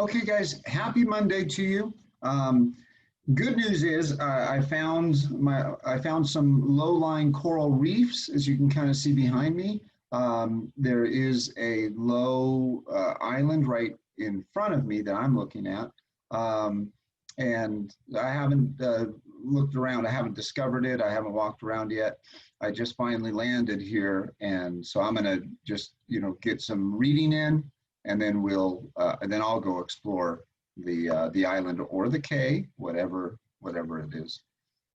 Okay, guys, happy Monday to you. Good news is I found some low-lying coral reefs, as you can kind of see behind me. There is a low island right in front of me that I'm looking at, and I haven't looked around. I haven't discovered it. I haven't walked around yet. I just finally landed here, and so I'm gonna just get some reading in, and then I'll go explore the island or the cay, whatever it is.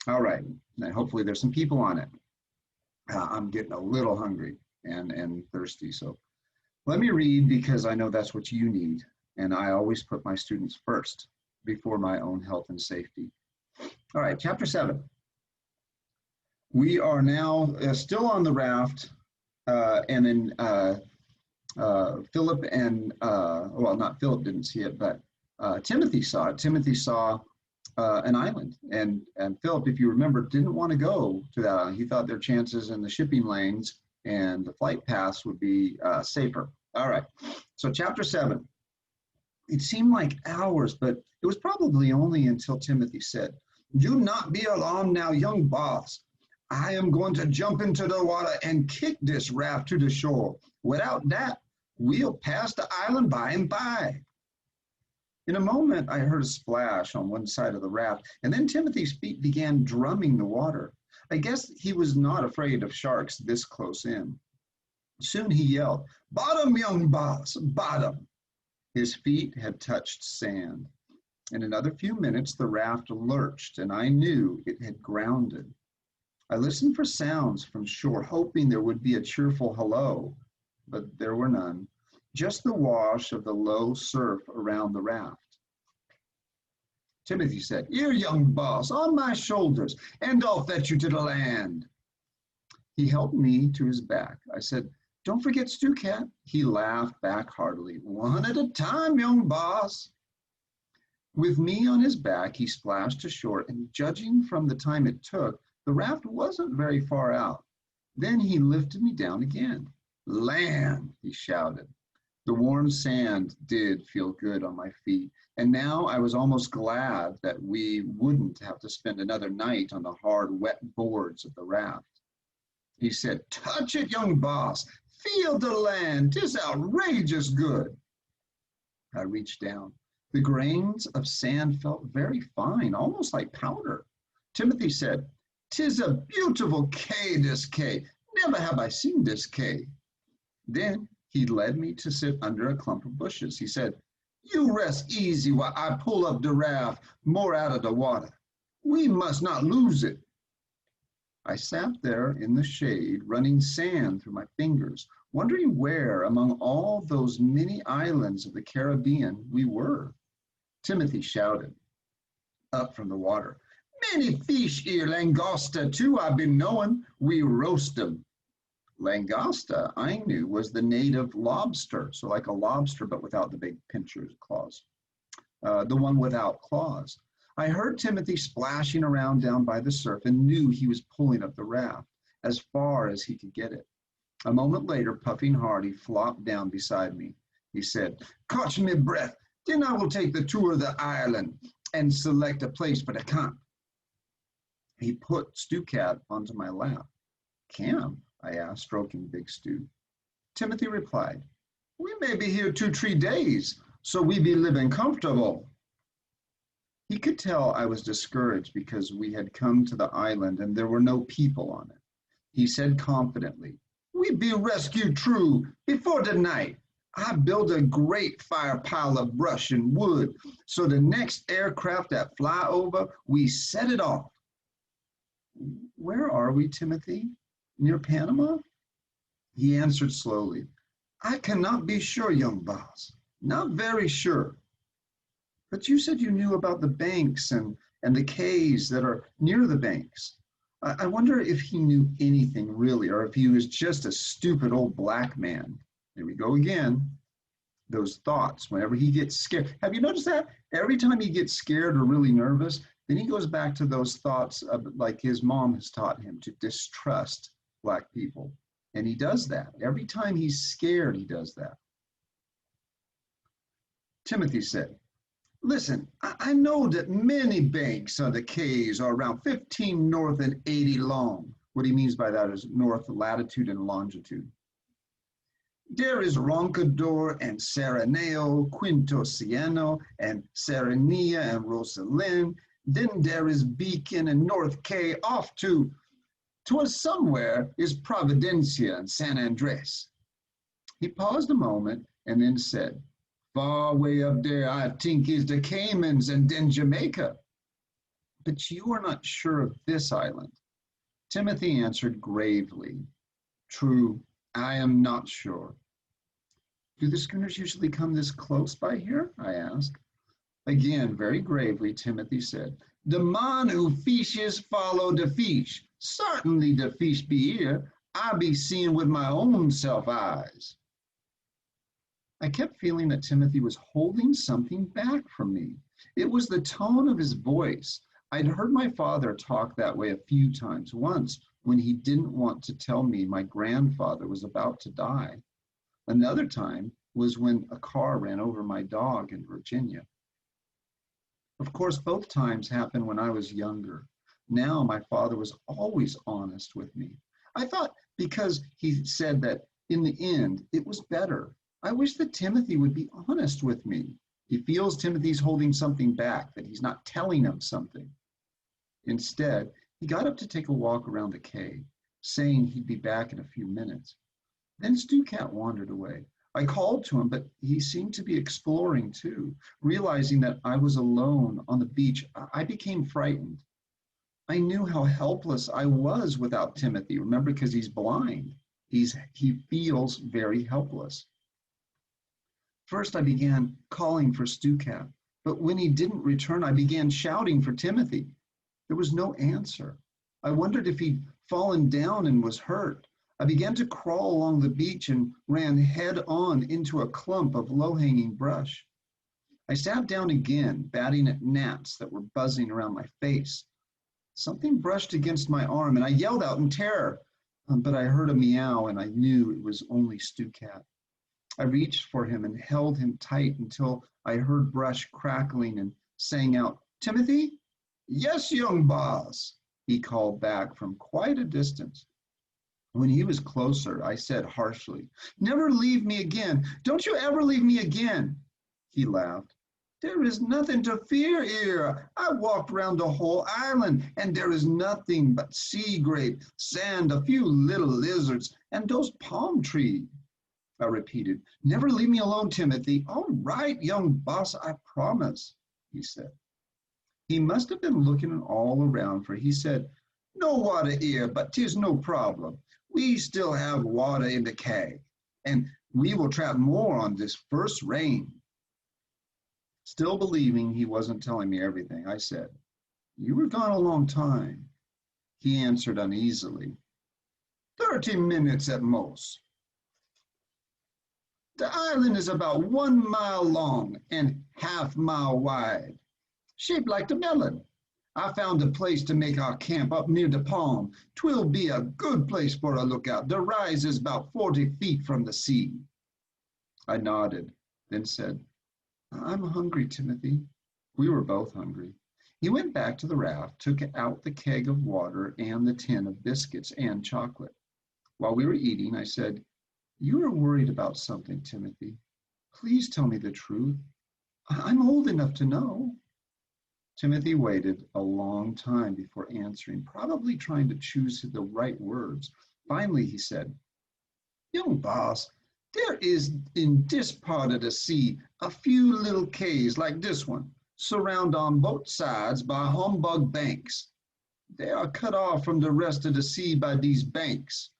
All right, and hopefully there's some people on it. I'm getting a little hungry and thirsty, so let me read because I know that's what you need, and I always put my students first before my own health and safety. All right, chapter 7. We are now still on the raft, and then Philip and, well, not Philip didn't see it, but Timothy saw it. Timothy saw an island, and Philip, if you remember, didn't want to go to that island. He thought their chances in the shipping lanes and the flight paths would be safer. All right, so chapter 7. It seemed like hours, but it was probably only until Timothy said, "Do not be alarmed now, young boss. I am going to jump into the water and kick this raft to the shore. Without that, we'll pass the island by and by." In a moment, I heard a splash on one side of the raft, and then Timothy's feet began drumming the water. I guess he was not afraid of sharks this close in. Soon he yelled, "Bottom, young boss, bottom." His feet had touched sand. In another few minutes, the raft lurched, and I knew it had grounded. I listened for sounds from shore, hoping there would be a cheerful hello, but there were none, just the wash of the low surf around the raft. Timothy said, "Here, young boss, on my shoulders, and I'll fetch you to the land." He helped me to his back. I said, "Don't forget Stew Cat." He laughed back heartily. "One at a time, young boss." With me on his back, he splashed ashore, and judging from the time it took, the raft wasn't very far out. Then he lifted me down again. "Land," he shouted. The warm sand did feel good on my feet, and now I was almost glad that we wouldn't have to spend another night on the hard, wet boards of the raft. He said, "Touch it, young boss. Feel the land. 'Tis outrageous good." I reached down. The grains of sand felt very fine, almost like powder. Timothy said, "'Tis a beautiful cay, this cay. Never have I seen this cay." Then he led me to sit under a clump of bushes. He said, "You rest easy while I pull up the raft more out of the water. We must not lose it." I sat there in the shade, running sand through my fingers, wondering where among all those many islands of the Caribbean we were. Timothy shouted up from the water, "Many fish here, langosta too, I've been knowing. We roast them." Langosta, I knew, was the native lobster, so like a lobster but without the big pincher's claws, the one without claws. I heard Timothy splashing around down by the surf and knew he was pulling up the raft as far as he could get it. A moment later, puffing hard, he flopped down beside me. He said, "Catch me breath, then I will take the tour of the island and select a place for the camp." He put Stew Cat onto my lap. "Camp?" I asked, stroking Big Stew. Timothy replied, "We may be here 2-3 days, so we be living comfortable." He could tell I was discouraged because we had come to the island and there were no people on it. He said confidently, "We be rescued true before the night. I build a great fire pile of brush and wood, so the next aircraft that fly over, we set it off." "Where are we, Timothy? Near Panama?" He answered slowly, "I cannot be sure, young boss. Not very sure. But you said you knew about the banks and the cays that are near the banks. I wonder if he knew anything really, or if he was just a stupid old black man." There we go again. Those thoughts, whenever he gets scared. Have you noticed that? Every time he gets scared or really nervous, then he goes back to those thoughts of, like his mom has taught him, to distrust black people. And he does that. Every time he's scared, he does that. Timothy said, listen, I know that many banks of the Cays are around 15 north and 80 long. What he means by that is north latitude and longitude. There is Roncador and Sereneo, Quintosiano and Serenia and Rosalyn. Then there is Beacon and North Cay off to somewhere is Providencia and San Andres. He paused a moment and then said, far way up there, I think is the Caymans and then Jamaica. But you are not sure of this island. Timothy answered gravely, true, I am not sure. Do the schooners usually come this close by here? I asked. Again, very gravely, Timothy said, the man who fishes follow the fish. Certainly the fish be here. I be seeing with my own self eyes. I kept feeling that Timothy was holding something back from me. It was the tone of his voice. I'd heard my father talk that way a few times, once when he didn't want to tell me my grandfather was about to die. Another time was when a car ran over my dog in Virginia. Of course, both times happened when I was younger. Now my father was always honest with me. I thought because he said that in the end, it was better. I wish that Timothy would be honest with me. He feels Timothy's holding something back, that he's not telling him something. Instead, he got up to take a walk around the cave, saying he'd be back in a few minutes. Then Stu Cat wandered away. I called to him, but he seemed to be exploring too. Realizing that I was alone on the beach, I became frightened. I knew how helpless I was without Timothy. Remember, because he's blind. He feels very helpless. First, I began calling for Stu Cat, but when he didn't return, I began shouting for Timothy. There was no answer. I wondered if he'd fallen down and was hurt. I began to crawl along the beach and ran head on into a clump of low-hanging brush. I sat down again, batting at gnats that were buzzing around my face. Something brushed against my arm and I yelled out in terror, but I heard a meow and I knew it was only Stu Cat. I reached for him and held him tight until I heard brush crackling and sang out, Timothy? Yes, young boss, he called back from quite a distance. When he was closer, I said harshly, never leave me again. Don't you ever leave me again. He laughed. There is nothing to fear here. I walked around the whole island, and there is nothing but sea grape, sand, a few little lizards, and those palm trees. I repeated, never leave me alone, Timothy. All right, young boss, I promise, he said. He must have been looking all around, for he said, no water here, but 'tis no problem. We still have water in the Cay, and we will trap more on this first rain. Still believing he wasn't telling me everything, I said, you were gone a long time. He answered uneasily, 30 minutes at most. The island is about 1 mile long and half-mile wide, shaped like the melon. I found a place to make our camp up near the palm. 'Twill be a good place for a lookout. The rise is about 40 feet from the sea. I nodded, then said, I'm hungry, Timothy. We were both hungry. He went back to the raft, took out the keg of water and the tin of biscuits and chocolate. While we were eating, I said, you are worried about something, Timothy. Please tell me the truth. I'm old enough to know. Timothy waited a long time before answering, probably trying to choose the right words. Finally, he said, young boss, there is in this part of the sea a few little cays like this one, surrounded on both sides by humbug banks. They are cut off from the rest of the sea by these banks.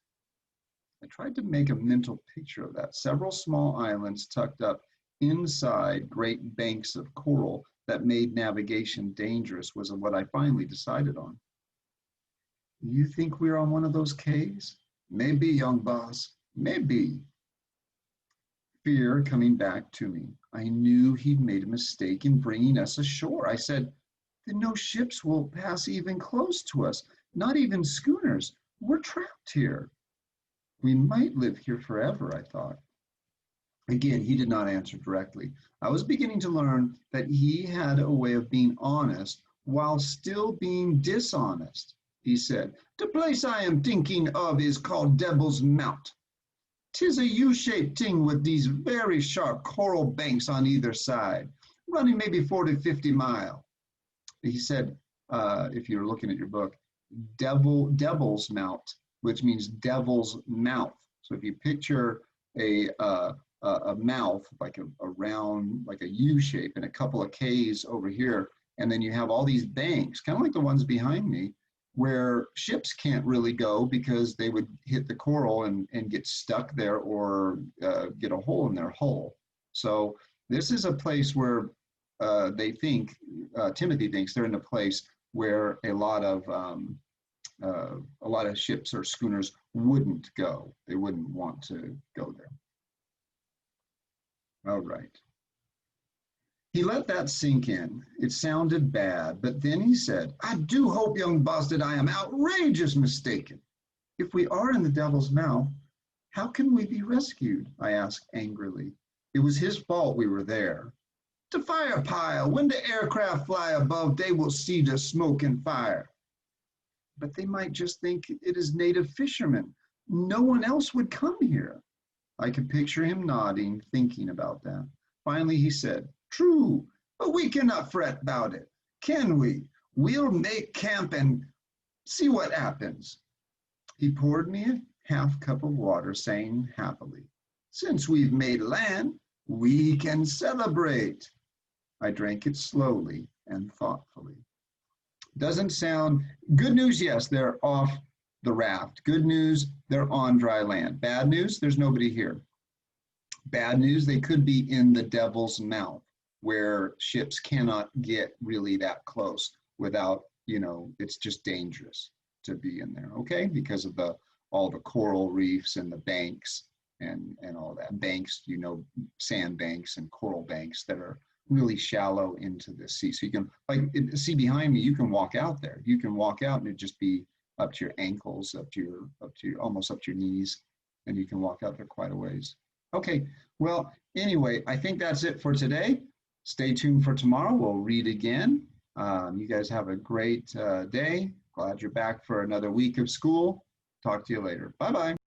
I tried to make a mental picture of that. Several small islands tucked up inside great banks of coral that made navigation dangerous was what I finally decided on. You think we're on one of those cays? Maybe, young boss, maybe. Fear coming back to me. I knew he'd made a mistake in bringing us ashore. I said, then no ships will pass even close to us, not even schooners. We're trapped here. We might live here forever, I thought. Again, he did not answer directly. I was beginning to learn that he had a way of being honest while still being dishonest. He said, "The place I am thinking of is called Devil's Mount. 'Tis a U-shaped thing with these very sharp coral banks on either side, running maybe 40, 50 mile." He said, if you're looking at your book, Devil's Mount, which means devil's mouth. So if you picture a mouth, like a round, like a U shape, and a couple of K's over here, and then you have all these banks, kind of like the ones behind me, where ships can't really go because they would hit the coral and get stuck there, or get a hole in their hull. So this is a place where they think, Timothy thinks they're in a place where a lot of ships or schooners wouldn't go. They wouldn't want to go there. All right. He let that sink in. It sounded bad, but then he said, "I do hope, young boss, that I am outrageous mistaken. If we are in the devil's mouth, how can we be rescued?" I asked angrily. It was his fault we were there. "The fire pile. When the aircraft fly above, they will see the smoke and fire." "But they might just think it is native fishermen. No one else would come here." I could picture him nodding, thinking about that. Finally, he said, "True, but we cannot fret about it, can we? We'll make camp and see what happens." He poured me a half cup of water, saying happily, "Since we've made land, we can celebrate." I drank it slowly and thoughtfully. Doesn't sound good news. Yes, they're off the raft. Good news, they're on dry land. Bad news, there's nobody here. Bad news, they could be in the devil's mouth, where ships cannot get really that close without, it's just dangerous to be in there, okay? Because of all the coral reefs and the banks and all that. Banks, sand banks and coral banks that are really shallow into the sea. So you can, like, see behind me, you can walk out there. You can walk out and it'd just be up to your ankles, almost up to your knees, and you can walk out there quite a ways. Okay, well, anyway, I think that's it for today. Stay tuned for tomorrow. We'll read again. You guys have a great day. Glad you're back for another week of school. Talk to you later. Bye-bye.